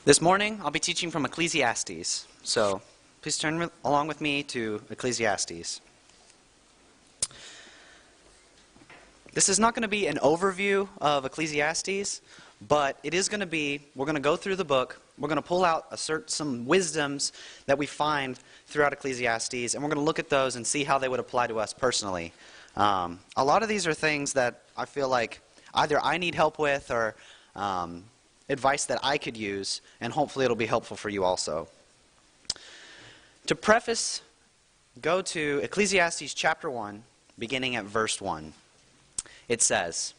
This morning, I'll be teaching from Ecclesiastes. So please turn along with me to Ecclesiastes. This is not going to be an overview of Ecclesiastes, but it is going to be, we're going to go through the book, we're going to pull out some wisdoms that we find throughout Ecclesiastes, and we're going to look at those and see how they would apply to us personally. A lot of these are things that I feel like either I need help with or advice that I could use, and hopefully it'll be helpful for you also. To preface, go to Ecclesiastes chapter 1, beginning at verse 1. It says,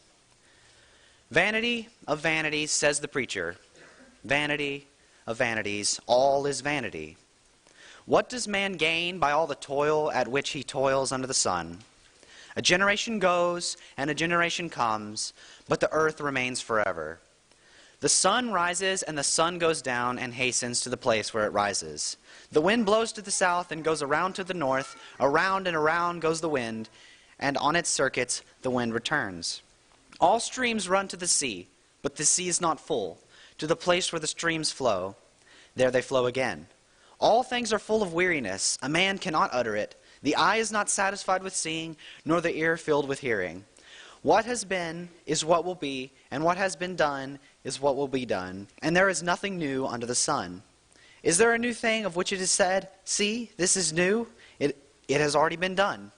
"Vanity of vanities, says the preacher, vanity of vanities, all is vanity. What does man gain by all the toil at which he toils under the sun? A generation goes and a generation comes, but the earth remains forever. The sun rises and the sun goes down and hastens to the place where it rises. The wind blows to the south and goes around to the north. Around and around goes the wind, and on its circuits the wind returns. All streams run to the sea, but the sea is not full. To the place where the streams flow, there they flow again. All things are full of weariness. A man cannot utter it. The eye is not satisfied with seeing, nor the ear filled with hearing. What has been is what will be, and what has been done is what will be done, and there is nothing new under the sun. Is there a new thing of which it is said, 'See, this is new'? It has already been done.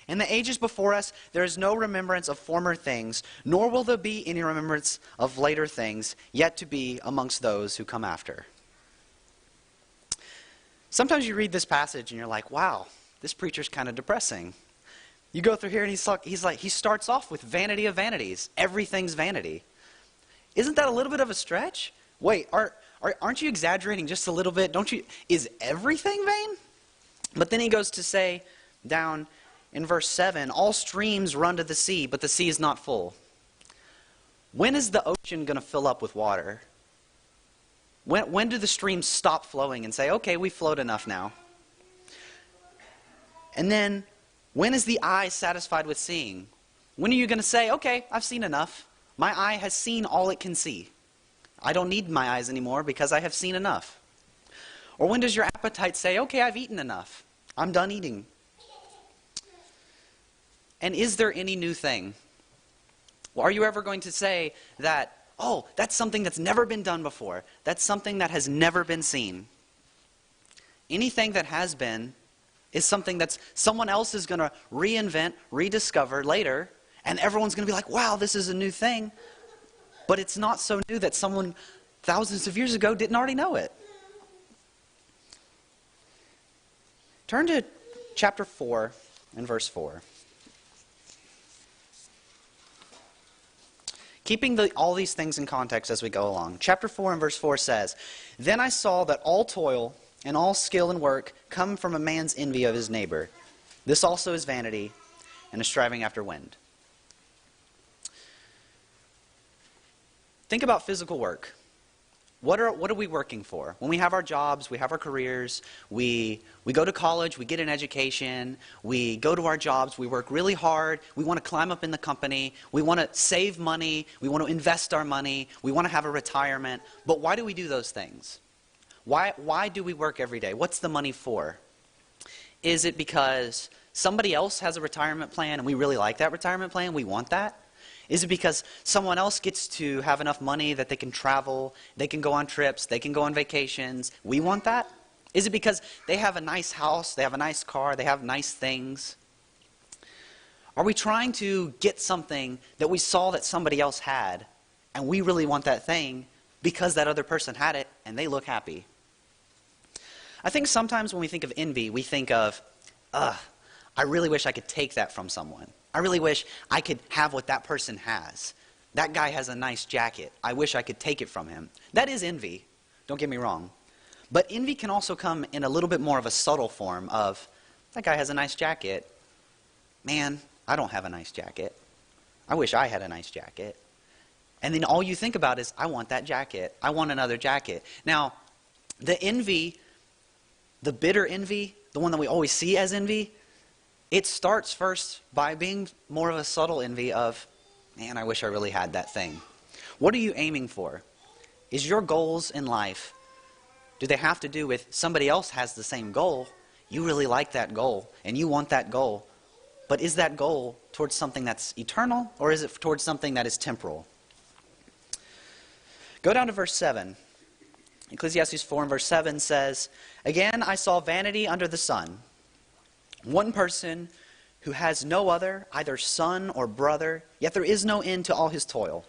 In the ages before us, there is no remembrance of former things, nor will there be any remembrance of later things yet to be amongst those who come after." Sometimes you read this passage and you're like, wow, this preacher's kind of depressing. You go through here and he starts off with vanity of vanities. Everything's vanity. Isn't that a little bit of a stretch? Wait, aren't you exaggerating just a little bit? Is everything vain? But then he goes to say down in verse 7, all streams run to the sea, but the sea is not full. When is the ocean going to fill up with water? When do the streams stop flowing and say, okay, we flowed enough now? And then, when is the eye satisfied with seeing? When are you going to say, okay, I've seen enough. My eye has seen all it can see. I don't need my eyes anymore because I have seen enough. Or when does your appetite say, okay, I've eaten enough. I'm done eating. And is there any new thing? Well, are you ever going to say that, oh, that's something that's never been done before. That's something that has never been seen. Anything that has been is something that someone else is going to reinvent, rediscover later, and everyone's going to be like, wow, this is a new thing. But it's not so new that someone thousands of years ago didn't already know it. Turn to chapter 4 and verse 4. Keeping all these things in context as we go along. Chapter 4 and verse 4 says, "Then I saw that all toil and all skill and work come from a man's envy of his neighbor. This also is vanity and a striving after wind." Think about physical work. What are we working for? When we have our jobs, we have our careers, we go to college, we get an education, we go to our jobs, we work really hard, we want to climb up in the company, we want to save money, we want to invest our money, we want to have a retirement. But why do we do those things? Why do we work every day? What's the money for? Is it because somebody else has a retirement plan and we really like that retirement plan, we want that? Is it because someone else gets to have enough money that they can travel, they can go on trips, they can go on vacations, we want that? Is it because they have a nice house, they have a nice car, they have nice things? Are we trying to get something that we saw that somebody else had and we really want that thing because that other person had it and they look happy? I think sometimes when we think of envy, we think of, I really wish I could take that from someone. I really wish I could have what that person has. That guy has a nice jacket. I wish I could take it from him. That is envy. Don't get me wrong. But envy can also come in a little bit more of a subtle form of, that guy has a nice jacket. Man, I don't have a nice jacket. I wish I had a nice jacket. And then all you think about is, I want that jacket. I want another jacket. Now, the envy, the bitter envy, the one that we always see as envy, it starts first by being more of a subtle envy of, man, I wish I really had that thing. What are you aiming for? Is your goals in life Do they have to do with somebody else has the same goal? You really like that goal, and you want that goal. But is that goal towards something that's eternal, or is it towards something that is temporal? Go down to verse 7. Ecclesiastes 4 and verse 7 says, "Again I saw vanity under the sun. One person who has no other, either son or brother, yet there is no end to all his toil.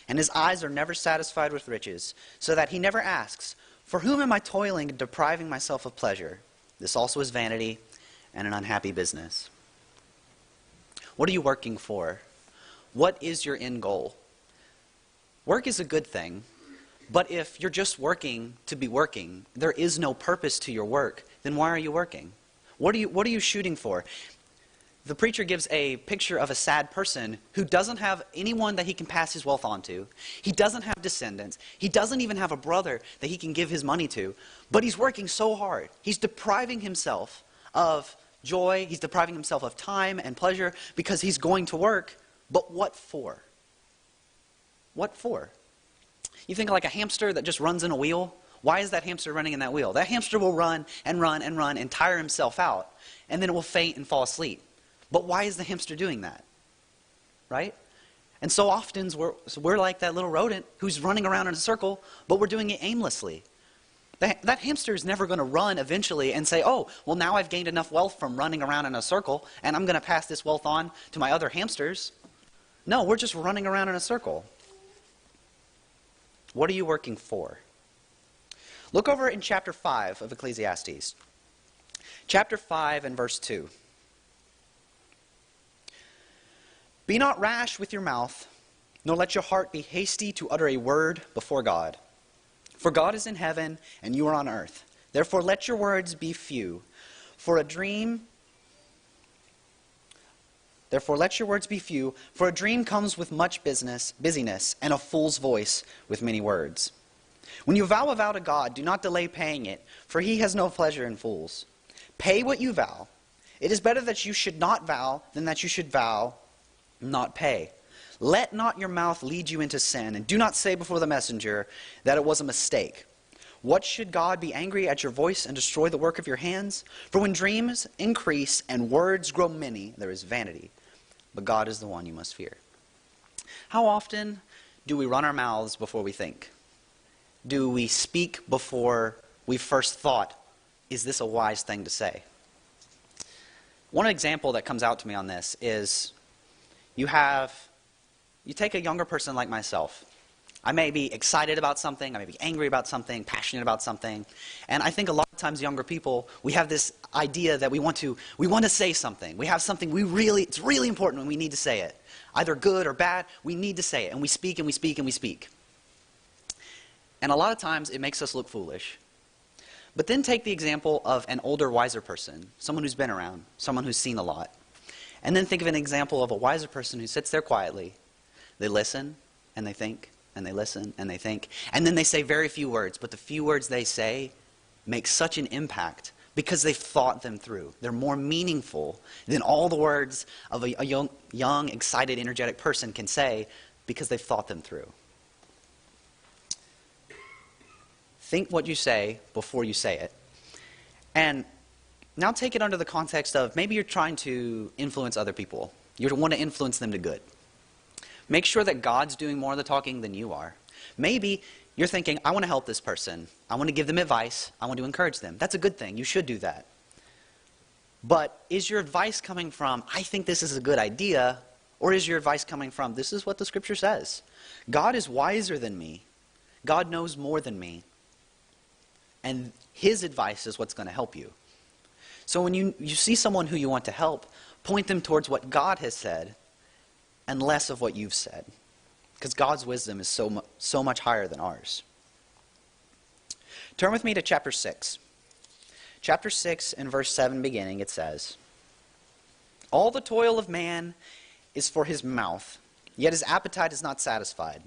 And his eyes are never satisfied with riches, so that he never asks, 'For whom am I toiling and depriving myself of pleasure?' This also is vanity and an unhappy business." What are you working for? What is your end goal? Work is a good thing, but if you're just working to be working, there is no purpose to your work, then why are you working? What are you shooting for? The preacher gives a picture of a sad person who doesn't have anyone that he can pass his wealth on to. He doesn't have descendants. He doesn't even have a brother that he can give his money to. But he's working so hard. He's depriving himself of joy. He's depriving himself of time and pleasure because he's going to work. But what for? What for? You think like a hamster that just runs in a wheel? Why is that hamster running in that wheel? That hamster will run and run and run and tire himself out, and then it will faint and fall asleep. But why is the hamster doing that? Right? And so often we're like that little rodent who's running around in a circle, but we're doing it aimlessly. That hamster is never going to run eventually and say, "Oh, well now I've gained enough wealth from running around in a circle, and I'm going to pass this wealth on to my other hamsters." No, we're just running around in a circle. What are you working for? Look over in chapter 5 of Ecclesiastes. Chapter 5 and verse 2. "Be not rash with your mouth, nor let your heart be hasty to utter a word before God. For God is in heaven, and you are on earth. Therefore let your words be few. For a dream comes with much busyness, and a fool's voice with many words. When you vow a vow to God, do not delay paying it, for he has no pleasure in fools. Pay what you vow. It is better that you should not vow than that you should vow not pay. Let not your mouth lead you into sin, and do not say before the messenger that it was a mistake. What should God be angry at your voice and destroy the work of your hands? For when dreams increase and words grow many, there is vanity. But God is the one you must fear." How often do we run our mouths before we think? Do we speak before we first thought, is this a wise thing to say? One example that comes out to me on this is you take a younger person like myself. I may be excited about something, I may be angry about something, passionate about something, and I think a lot of times younger people, we have this idea that we want to say something. We have something it's really important and we need to say it. Either good or bad, we need to say it, and we speak and we speak and we speak. And a lot of times it makes us look foolish. But then take the example of an older, wiser person, someone who's been around, someone who's seen a lot. And then think of an example of a wiser person who sits there quietly. They listen and they think and they listen and they think. And then they say very few words, but the few words they say make such an impact because they've thought them through. They're more meaningful than all the words of a young, excited, energetic person can say because they've thought them through. Think what you say before you say it. And now take it under the context of maybe you're trying to influence other people. You want to influence them to good. Make sure that God's doing more of the talking than you are. Maybe you're thinking, I want to help this person. I want to give them advice. I want to encourage them. That's a good thing. You should do that. But is your advice coming from, I think this is a good idea, or is your advice coming from, this is what the Scripture says? God is wiser than me. God knows more than me. And his advice is what's going to help you. So when you see someone who you want to help, point them towards what God has said and less of what you've said. Because God's wisdom is so much higher than ours. Turn with me to chapter 6. Chapter 6 and verse 7 beginning, it says, "All the toil of man is for his mouth, yet his appetite is not satisfied.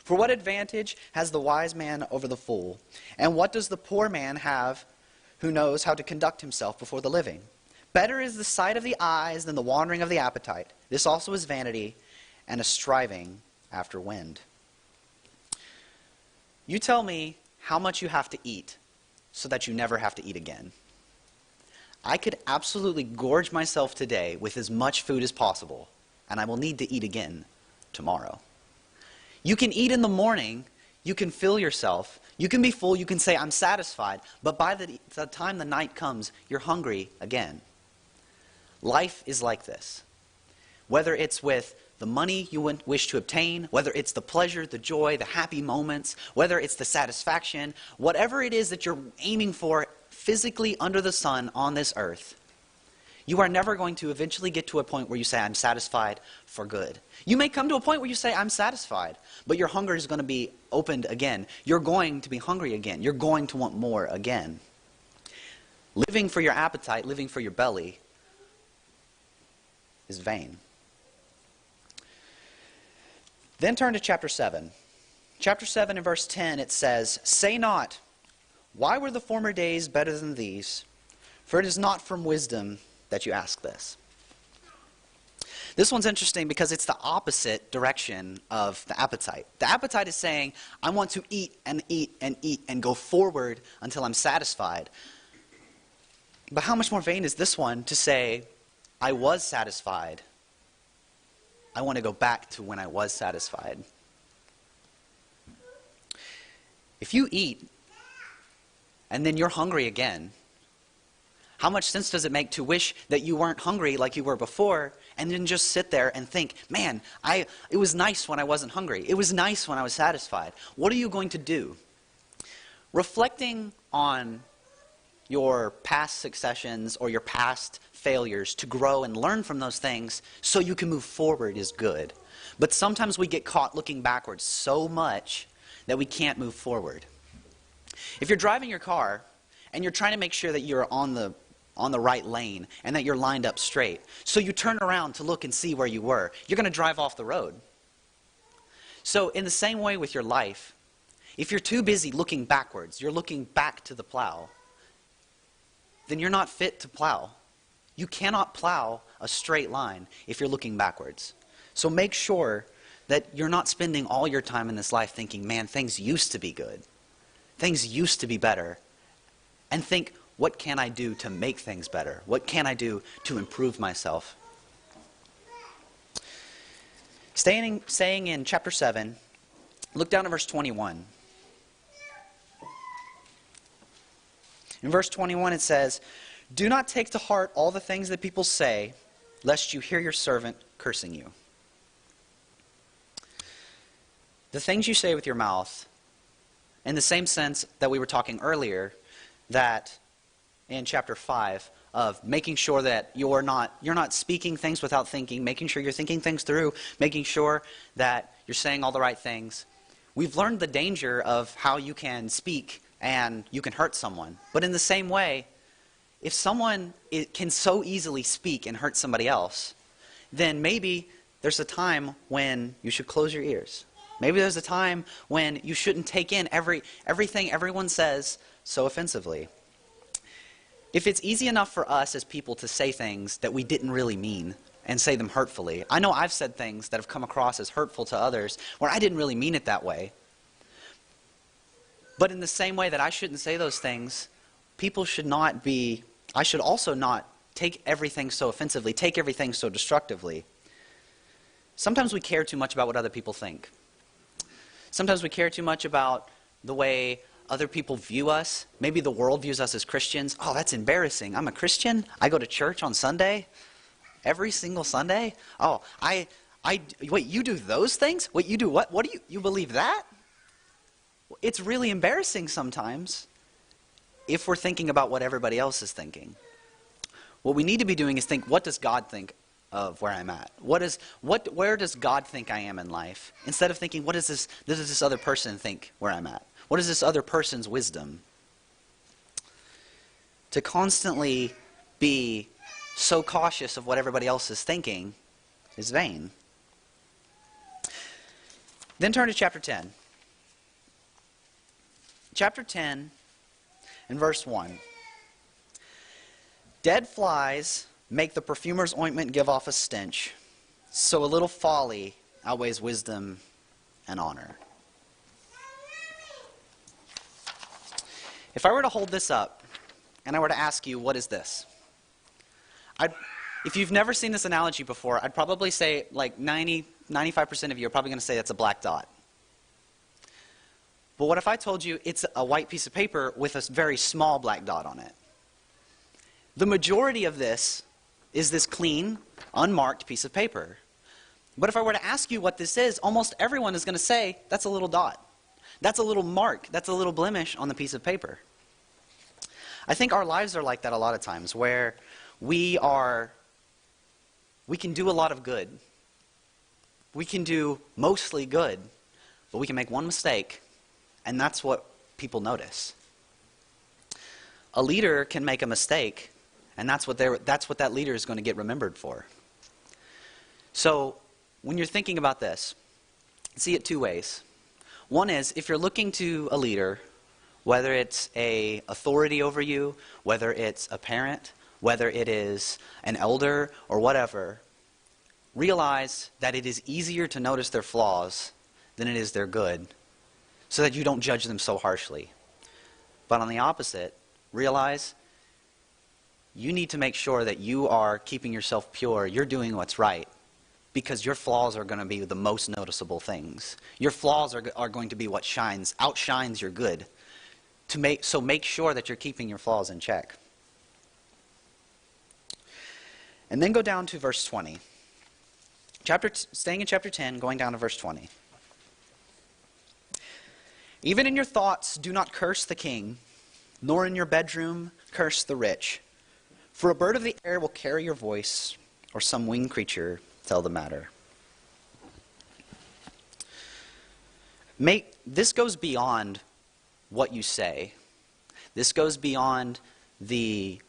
For what advantage has the wise man over the fool? And what does the poor man have who knows how to conduct himself before the living? Better is the sight of the eyes than the wandering of the appetite. This also is vanity and a striving after wind." You tell me how much you have to eat so that you never have to eat again. I could absolutely gorge myself today with as much food as possible, and I will need to eat again tomorrow. You can eat in the morning, you can fill yourself, you can be full, you can say, I'm satisfied, but by the time the night comes, you're hungry again. Life is like this. Whether it's with the money you wish to obtain, whether it's the pleasure, the joy, the happy moments, whether it's the satisfaction, whatever it is that you're aiming for physically under the sun on this earth, you are never going to eventually get to a point where you say, I'm satisfied for good. You may come to a point where you say, I'm satisfied, but your hunger is going to be opened again. You're going to be hungry again. You're going to want more again. Living for your appetite, living for your belly is vain. Then turn to chapter 7. Chapter 7 and verse 10, it says, Say not, why were the former days better than these? For it is not from wisdom that you ask this. This one's interesting because it's the opposite direction of the appetite. The appetite is saying, I want to eat and eat and eat and go forward until I'm satisfied. But how much more vain is this one to say, I was satisfied. I want to go back to when I was satisfied. If you eat and then you're hungry again, how much sense does it make to wish that you weren't hungry like you were before and then just sit there and think, man, it was nice when I wasn't hungry. It was nice when I was satisfied. What are you going to do? Reflecting on your past successions or your past failures to grow and learn from those things so you can move forward is good. But sometimes we get caught looking backwards so much that we can't move forward. If you're driving your car and you're trying to make sure that you're on the right lane and that you're lined up straight, so you turn around to look and see where you were, you're going to drive off the road. So in the same way with your life, if you're too busy looking backwards, you're looking back to the plow, then you're not fit to plow. You cannot plow a straight line if you're looking backwards. So make sure that you're not spending all your time in this life thinking, man, things used to be good. Things used to be better. And think, what can I do to make things better? What can I do to improve myself? Staying in chapter 7, look down at verse 21. In verse 21 it says, Do not take to heart all the things that people say, lest you hear your servant cursing you. The things you say with your mouth, in the same sense that we were talking earlier, that in chapter 5, of making sure that you're not speaking things without thinking, making sure you're thinking things through, making sure that you're saying all the right things. We've learned the danger of how you can speak and you can hurt someone. But in the same way, if someone can so easily speak and hurt somebody else, then maybe there's a time when you should close your ears. Maybe there's a time when you shouldn't take in everything everyone says so offensively. If it's easy enough for us as people to say things that we didn't really mean and say them hurtfully, I know I've said things that have come across as hurtful to others where I didn't really mean it that way. But in the same way that I shouldn't say those things, I should also not take everything so offensively, take everything so destructively. Sometimes we care too much about what other people think. Sometimes we care too much about the way other people view us. Maybe the world views us as Christians. Oh, that's embarrassing. I'm a Christian. I go to church on Sunday. Every single Sunday. Oh, wait, you do those things? Wait, you do what? What do you believe that? It's really embarrassing sometimes if we're thinking about what everybody else is thinking. What we need to be doing is think, what does God think of where I'm at? Where does God think I am in life? Instead of thinking, what does this other person think where I'm at? What is this other person's wisdom? To constantly be so cautious of what everybody else is thinking is vain. Then turn to chapter 10. Chapter 10 and verse 1. Dead flies make the perfumer's ointment give off a stench, so a little folly outweighs wisdom and honor. If I were to hold this up and I were to ask you, what is this? If you've never seen this analogy before, I'd probably say like 95% of you are probably going to say that's a black dot. But what if I told you it's a white piece of paper with a very small black dot on it? The majority of this is this clean, unmarked piece of paper. But if I were to ask you what this is, almost everyone is going to say, that's a little dot. That's a little mark. That's a little blemish on the piece of paper. I think our lives are like that a lot of times, where we can do a lot of good. We can do mostly good, but we can make one mistake, and that's what people notice. A leader can make a mistake, and that's what that leader is going to get remembered for. So when you're thinking about this, see it two ways. One is, if you're looking to a leader, whether it's an authority over you, whether it's a parent, whether it is an elder or whatever, realize that it is easier to notice their flaws than it is their good, so that you don't judge them so harshly. But on the opposite, realize you need to make sure that you are keeping yourself pure, you're doing what's right, because your flaws are going to be the most noticeable things. Your flaws are going to be what outshines your good. So make sure that you're keeping your flaws in check. And then go down to verse 20. Staying in chapter 10, going down to verse 20. Even in your thoughts, do not curse the king, nor in your bedroom curse the rich. For a bird of the air will carry your voice, or some winged creature tell the matter. This goes beyond what you say. This goes beyond the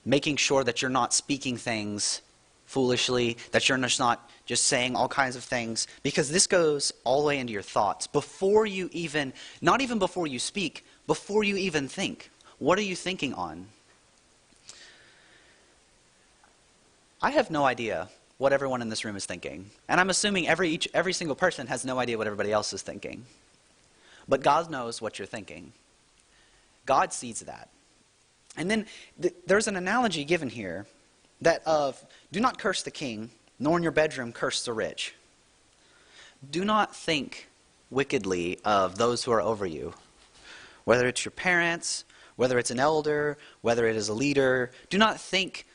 making sure that you're not speaking things foolishly, that you're just not just saying all kinds of things, because this goes all the way into your thoughts. Before you even, not even before you speak, before you even think. What are you thinking on? I have no idea what everyone in this room is thinking. And I'm assuming every single person has no idea what everybody else is thinking. But God knows what you're thinking. God sees that. And then there's an analogy given here that of, do not curse the king, nor in your bedroom curse the rich. Do not think wickedly of those who are over you. Whether it's your parents, whether it's an elder, whether it is a leader, do not think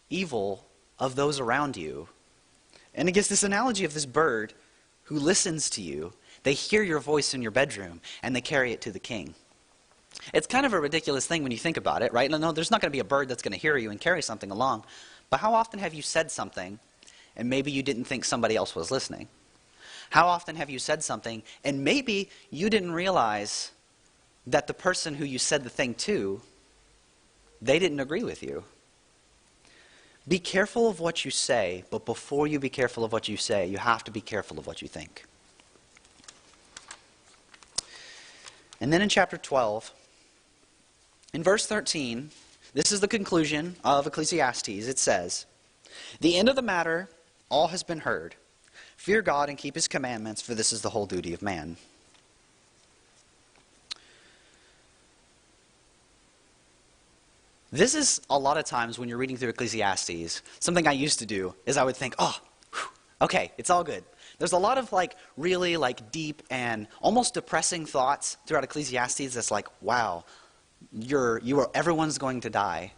evil of those around you. And it gives this analogy of this bird who listens to you. They hear your voice in your bedroom, and they carry it to the king. It's kind of a ridiculous thing when you think about it, right? No, there's not going to be a bird that's going to hear you and carry something along. But how often have you said something, and maybe you didn't think somebody else was listening? How often have you said something, and maybe you didn't realize that the person who you said the thing to, they didn't agree with you? Be careful of what you say, but before you be careful of what you say, you have to be careful of what you think. And then in chapter 12, in verse 13, this is the conclusion of Ecclesiastes. It says, "The end of the matter, all has been heard. Fear God and keep his commandments, for this is the whole duty of man." This is a lot of times when you're reading through Ecclesiastes, something I used to do is I would think, oh, whew, okay, it's all good. There's a lot of really deep and almost depressing thoughts throughout Ecclesiastes that's like, wow, everyone's going to die.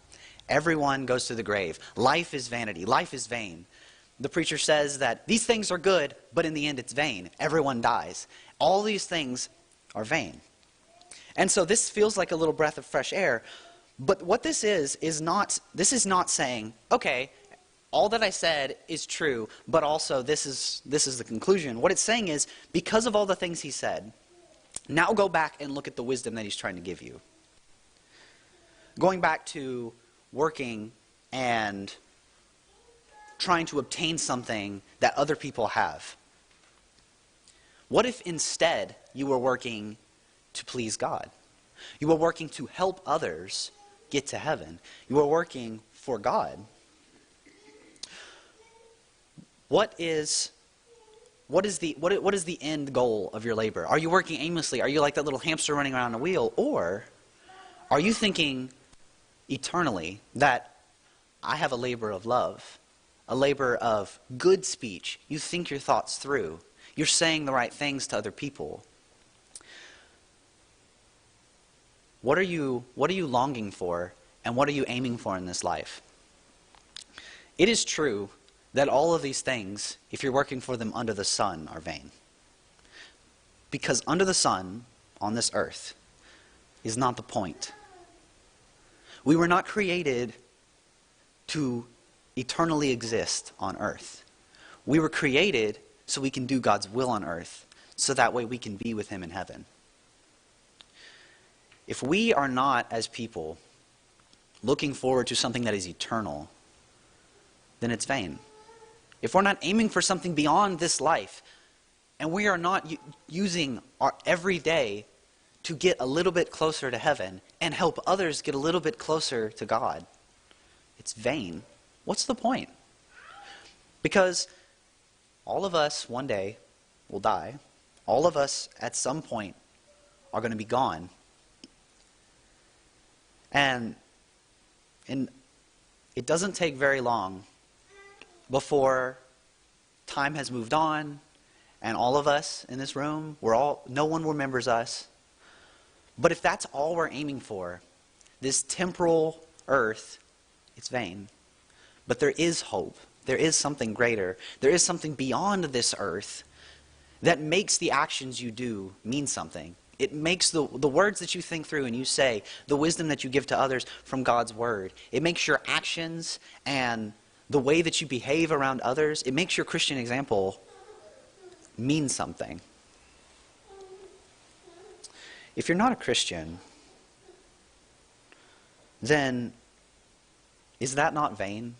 Everyone goes to the grave. Life is vanity. Life is vain. The preacher says that these things are good, but in the end it's vain. Everyone dies. All these things are vain. And so this feels like a little breath of fresh air. But what this is not saying, okay, all that I said is true, but also this is the conclusion. What it's saying is, because of all the things he said, now go back and look at the wisdom that he's trying to give you. Going back to working and trying to obtain something that other people have. What if instead you were working to please God? You were working to help others get to heaven. You were working for God. What is what is the end goal of your labor? Are you working aimlessly? Are you like that little hamster running around a wheel? Or are you thinking eternally that I have a labor of love, a labor of good speech? You think your thoughts through. You're saying the right things to other people. What are you longing for, and what are you aiming for in this life? It is true that all of these things, if you're working for them under the sun, are vain. Because under the sun, on this earth, is not the point. We were not created to eternally exist on earth. We were created so we can do God's will on earth, so that way we can be with Him in heaven. If we are not, as people, looking forward to something that is eternal, then it's vain. If we're not aiming for something beyond this life, and we are not using our every day to get a little bit closer to heaven and help others get a little bit closer to God, it's vain. What's the point? Because all of us one day will die. All of us at some point are going to be gone. And it doesn't take very long before time has moved on, and all of us in this room, no one remembers us. But if that's all we're aiming for, this temporal earth, it's vain. But there is hope. There is something greater. There is something beyond this earth that makes the actions you do mean something. It makes the words that you think through and you say, the wisdom that you give to others from God's word. It makes your actions and the way that you behave around others, it makes your Christian example mean something. If you're not a Christian, then is that not vain?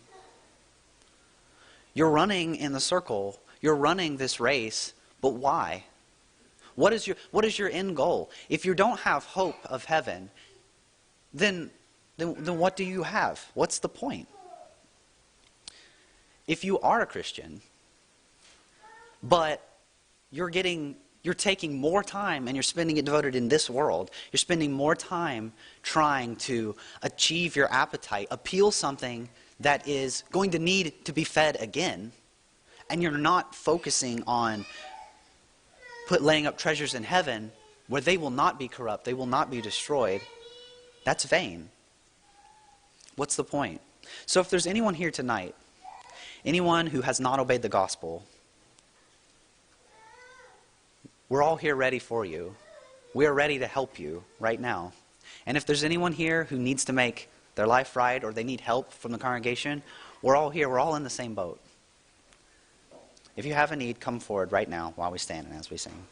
You're running in the circle. You're running this race, but why? What is your end goal? If you don't have hope of heaven, then what do you have? What's the point? If you are a Christian, but you're taking more time and you're spending it devoted in this world, you're spending more time trying to achieve your appetite, appeal something that is going to need to be fed again, and you're not focusing on laying up treasures in heaven where they will not be corrupt, they will not be destroyed, that's vain. What's the point? So if there's anyone here tonight, anyone who has not obeyed the gospel, we're all here ready for you. We are ready to help you right now. And if there's anyone here who needs to make their life right or they need help from the congregation, we're all here. We're all in the same boat. If you have a need, come forward right now while we stand and as we sing.